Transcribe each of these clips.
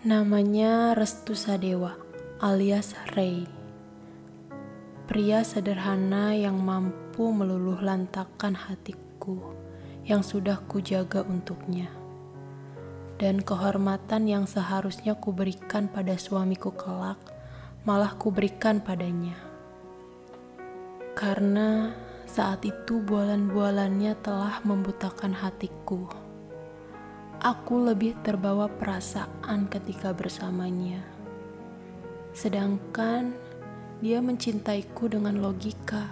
Namanya Restu Sadewa alias Ray. Pria sederhana yang mampu meluluh lantakkan hatiku yang sudah kujaga untuknya. Dan kehormatan yang seharusnya kuberikan pada suamiku kelak, malah kuberikan padanya. Karena saat itu bualan-bualannya telah membutakan hatiku. Aku lebih terbawa perasaan ketika bersamanya. Sedangkan dia mencintaiku dengan logika.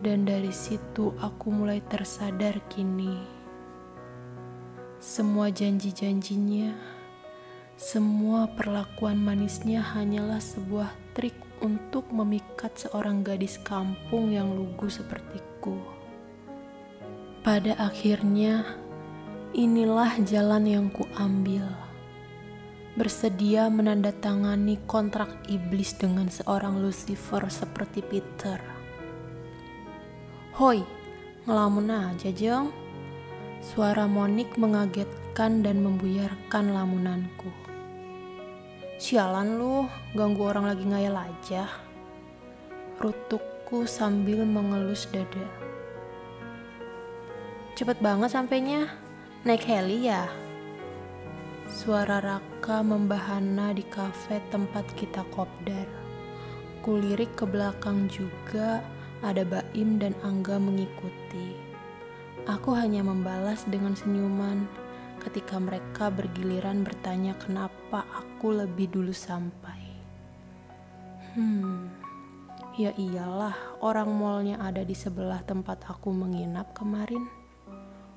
Dan dari situ aku mulai tersadar kini. Semua janji-janjinya, semua perlakuan manisnya hanyalah sebuah trik untuk memikat seorang gadis kampung yang lugu sepertiku. Pada akhirnya, inilah jalan yang kuambil. Bersedia menandatangani kontrak iblis dengan seorang Lucifer seperti Peter. Hoi, ngelamun aja Jeng. Suara Monik mengagetkan dan membuyarkan lamunanku. Sialan lu, ganggu orang lagi ngayal aja. Rutukku sambil mengelus dada. Cepet banget sampainya. Naik heli ya? Suara Raka membahana di kafe tempat kita kopdar. Kulirik ke belakang juga, ada Baim dan Angga mengikuti. Aku hanya membalas dengan senyuman ketika mereka bergiliran bertanya kenapa aku lebih dulu sampai. Ya iyalah, orang malnya ada di sebelah tempat aku menginap kemarin.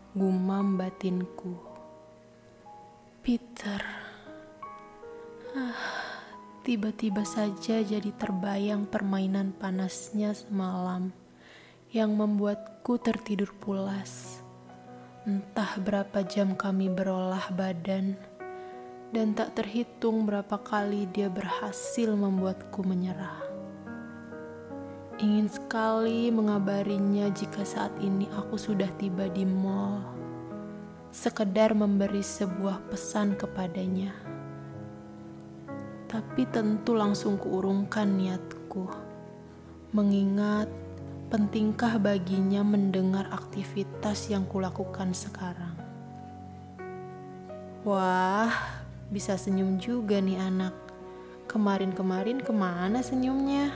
Gumam batinku. Peter. Tiba-tiba saja jadi terbayang permainan panasnya semalam yang membuatku tertidur pulas. Entah berapa jam kami berolah badan dan tak terhitung berapa kali dia berhasil membuatku menyerah. Ingin sekali mengabarinya jika saat ini aku sudah tiba di mall. Sekedar memberi sebuah pesan kepadanya. Tapi tentu langsung kuurungkan niatku. Mengingat pentingkah baginya mendengar aktivitas yang kulakukan sekarang. Wah, bisa senyum juga nih anak. Kemarin-kemarin kemana senyumnya?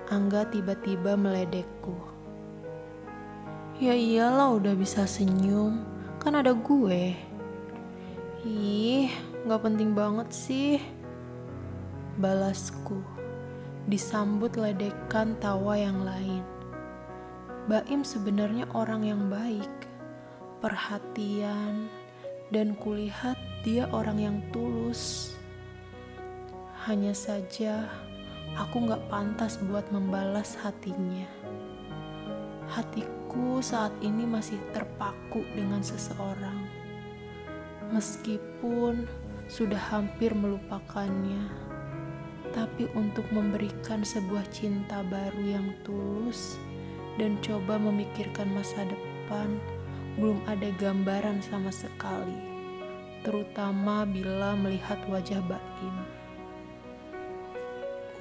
Angga tiba-tiba meledekku. Ya iyalah udah bisa senyum, kan ada gue. Ih, gak penting banget sih. Balasku, disambut ledekan tawa yang lain. Baim sebenarnya orang yang baik, perhatian, dan kulihat dia orang yang tulus. Hanya saja, aku gak pantas buat membalas hatinya. Hatiku saat ini masih terpaku dengan seseorang. Meskipun sudah hampir melupakannya, tapi untuk memberikan sebuah cinta baru yang tulus dan coba memikirkan masa depan, belum ada gambaran sama sekali, terutama bila melihat wajah Baim.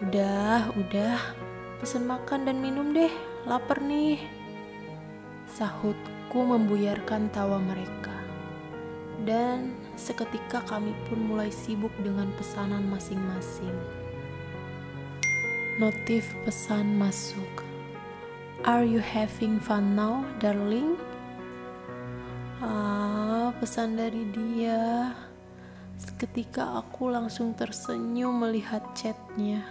Udah, pesen makan dan minum deh, lapar nih. Sahutku membuyarkan tawa mereka. Dan seketika kami pun mulai sibuk dengan pesanan masing-masing. Notif pesan masuk. Are you having fun now, darling? Pesan dari dia. Seketika aku langsung tersenyum melihat chatnya.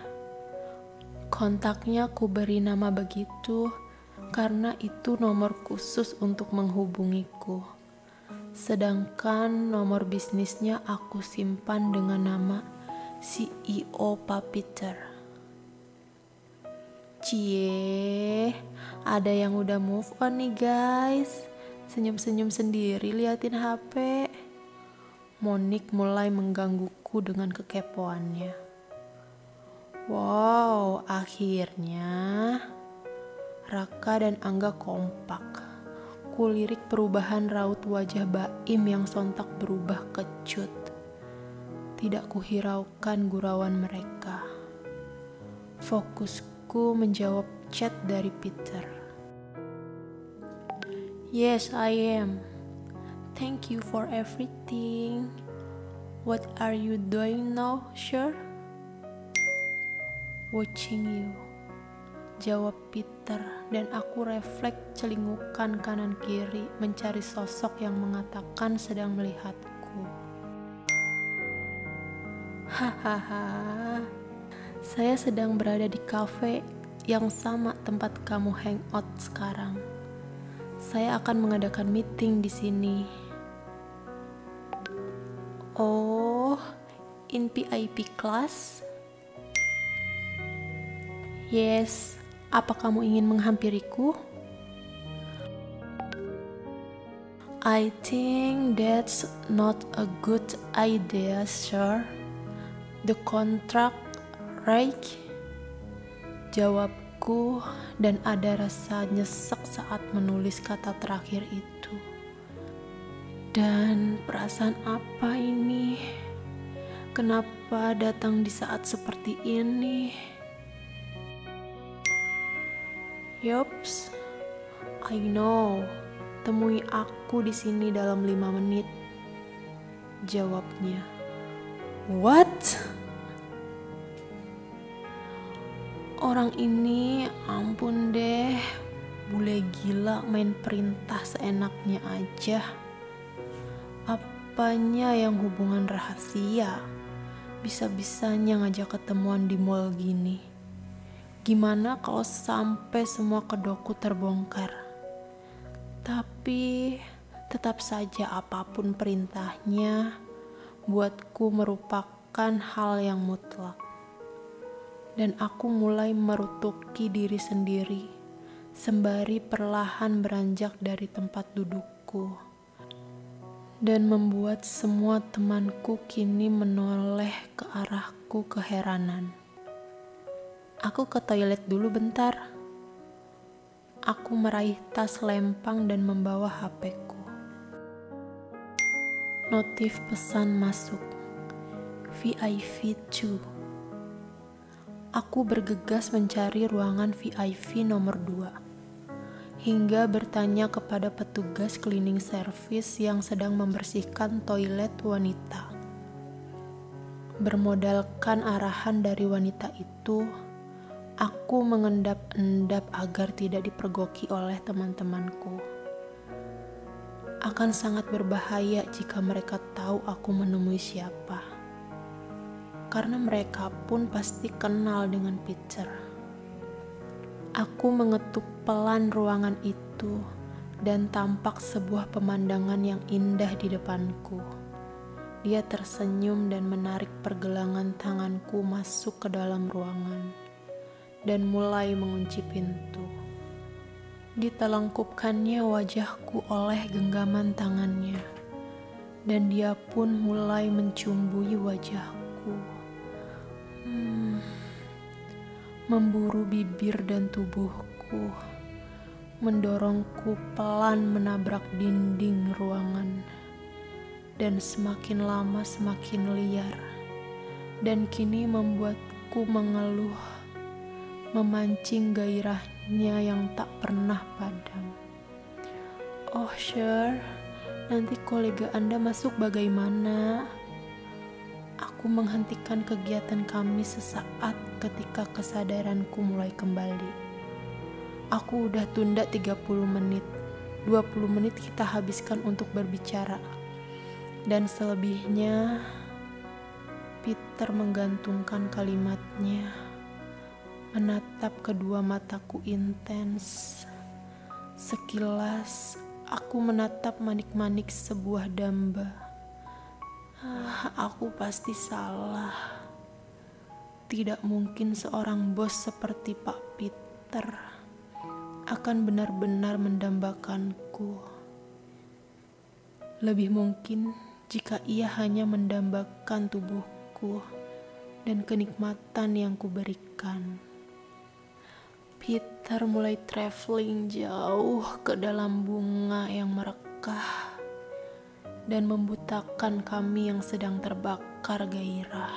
Kontaknya ku beri nama begitu karena itu nomor khusus untuk menghubungiku. Sedangkan nomor bisnisnya aku simpan dengan nama CEO Pak Peter. Cie, ada yang udah move on nih guys. Senyum-senyum sendiri liatin HP. Monik mulai menggangguku dengan kekepoannya. Wow, akhirnya Raka dan Angga kompak. Kulirik perubahan raut wajah Baim yang sontak berubah kecut. Tidak kuhiraukan gurauan mereka. Fokusku menjawab chat dari Peter. Yes, I am. Thank you for everything. What are you doing now, sure? Watching you. Jawab Peter, dan aku refleks celingukan kanan kiri mencari sosok yang mengatakan sedang melihatku. Hahaha, saya sedang berada di kafe yang sama tempat kamu hangout sekarang. Saya akan mengadakan meeting di sini. Oh, in VIP class? Yes. Apa kamu ingin menghampiriku? I think that's not a good idea, sir. The contract, right? Jawabku, dan ada rasa nyesek saat menulis kata terakhir itu. Dan perasaan apa ini? Kenapa datang di saat seperti ini? Yops, I know. Temui aku di sini dalam 5 menit. Jawabnya. What? Orang ini, ampun deh, bule gila main perintah seenaknya aja. Apanya yang hubungan rahasia? Bisa-bisanya ngajak ketemuan di mall gini. Gimana kalau sampai semua kedokku terbongkar? Tapi tetap saja apapun perintahnya, buatku merupakan hal yang mutlak. Dan aku mulai merutuki diri sendiri, sembari perlahan beranjak dari tempat dudukku. Dan membuat semua temanku kini menoleh ke arahku keheranan. Aku ke toilet dulu bentar. Aku meraih tas lempang dan membawa HP-ku. Notif pesan masuk. VIP 2. Aku bergegas mencari ruangan VIP nomor 2. Hingga bertanya kepada petugas cleaning service yang sedang membersihkan toilet wanita. Bermodalkan arahan dari wanita itu, aku mengendap-endap agar tidak dipergoki oleh teman-temanku. Akan sangat berbahaya jika mereka tahu aku menemui siapa. Karena mereka pun pasti kenal dengan Peter. Aku mengetuk pelan ruangan itu dan tampak sebuah pemandangan yang indah di depanku. Dia tersenyum dan menarik pergelangan tanganku masuk ke dalam ruangan dan mulai mengunci pintu. Ditelengkupkannya wajahku oleh genggaman tangannya, dan dia pun mulai mencumbui wajahku, memburu bibir dan tubuhku, mendorongku pelan menabrak dinding ruangan, dan semakin lama semakin liar, dan kini membuatku mengeluh, memancing gairahnya yang tak pernah padam. Oh sure, nanti kolega Anda masuk bagaimana? Aku menghentikan kegiatan kami sesaat ketika kesadaranku mulai kembali. Aku udah tunda 30 menit. 20 menit kita habiskan untuk berbicara. Dan selebihnya, Peter menggantungkan kalimatnya, menatap kedua mataku intens. Sekilas, aku menatap manik-manik sebuah damba. Aku pasti salah. Tidak mungkin seorang bos seperti Pak Peter akan benar-benar mendambakanku. Lebih mungkin jika ia hanya mendambakan tubuhku dan kenikmatan yang kuberikan. Peter Peter mulai traveling jauh ke dalam bunga yang merekah dan membutakan kami yang sedang terbakar gairah.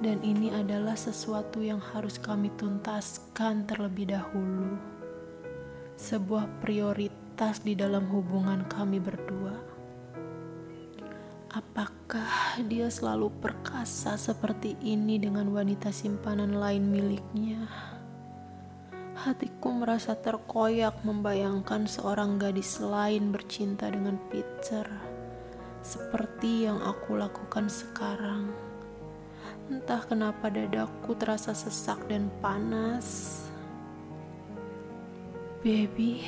Dan ini adalah sesuatu yang harus kami tuntaskan terlebih dahulu. Sebuah prioritas di dalam hubungan kami berdua. Apakah dia selalu perkasa seperti ini dengan wanita simpanan lain miliknya? Hatiku merasa terkoyak membayangkan seorang gadis lain bercinta dengan Peter, seperti yang aku lakukan sekarang. Entah kenapa dadaku terasa sesak dan panas. Baby,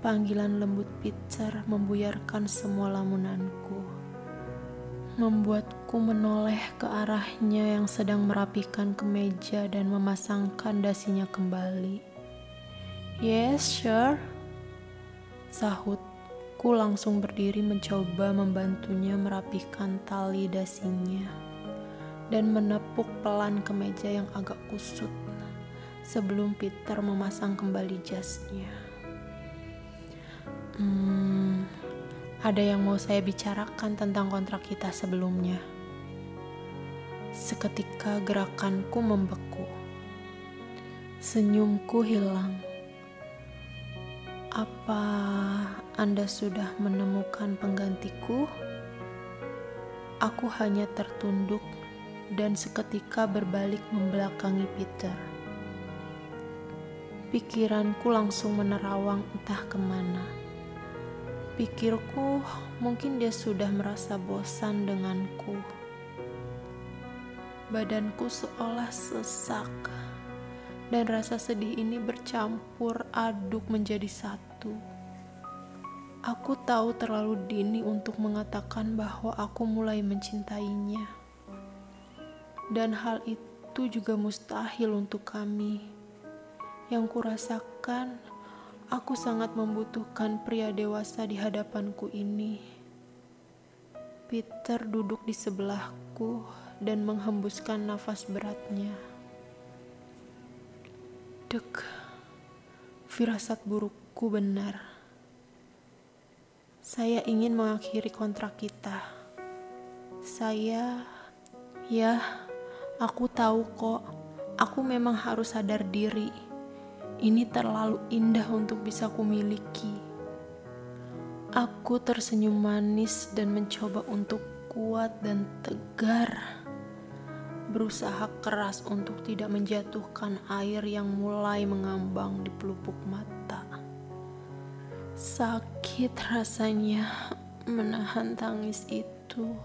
panggilan lembut Peter membuyarkan semua lamunanku, membuatku menoleh ke arahnya yang sedang merapikan kemeja dan memasangkan dasinya kembali. Yes, sure, sahutku langsung berdiri mencoba membantunya merapikan tali dasinya dan menepuk pelan kemeja yang agak kusut sebelum Peter memasang kembali jasnya. Ada yang mau saya bicarakan tentang kontrak kita sebelumnya. Seketika gerakanku membeku. Senyumku hilang. Apa Anda sudah menemukan penggantiku? Aku hanya tertunduk dan seketika berbalik membelakangi Peter. Pikiranku langsung menerawang entah kemana. Pikirku mungkin dia sudah merasa bosan denganku. Badanku seolah sesak dan rasa sedih ini bercampur aduk menjadi satu. Aku tahu terlalu dini untuk mengatakan bahwa aku mulai mencintainya. Dan hal itu juga mustahil untuk kami. Yang kurasakan, aku sangat membutuhkan pria dewasa di hadapanku ini. Peter duduk di sebelahku dan menghembuskan nafas beratnya. Dek, firasat burukku benar. Saya ingin mengakhiri kontrak kita. Aku tahu kok, aku memang harus sadar diri. Ini terlalu indah untuk bisa kumiliki. Aku tersenyum manis dan mencoba untuk kuat dan tegar. Berusaha keras untuk tidak menjatuhkan air yang mulai mengambang di pelupuk mata. Sakit rasanya menahan tangis itu.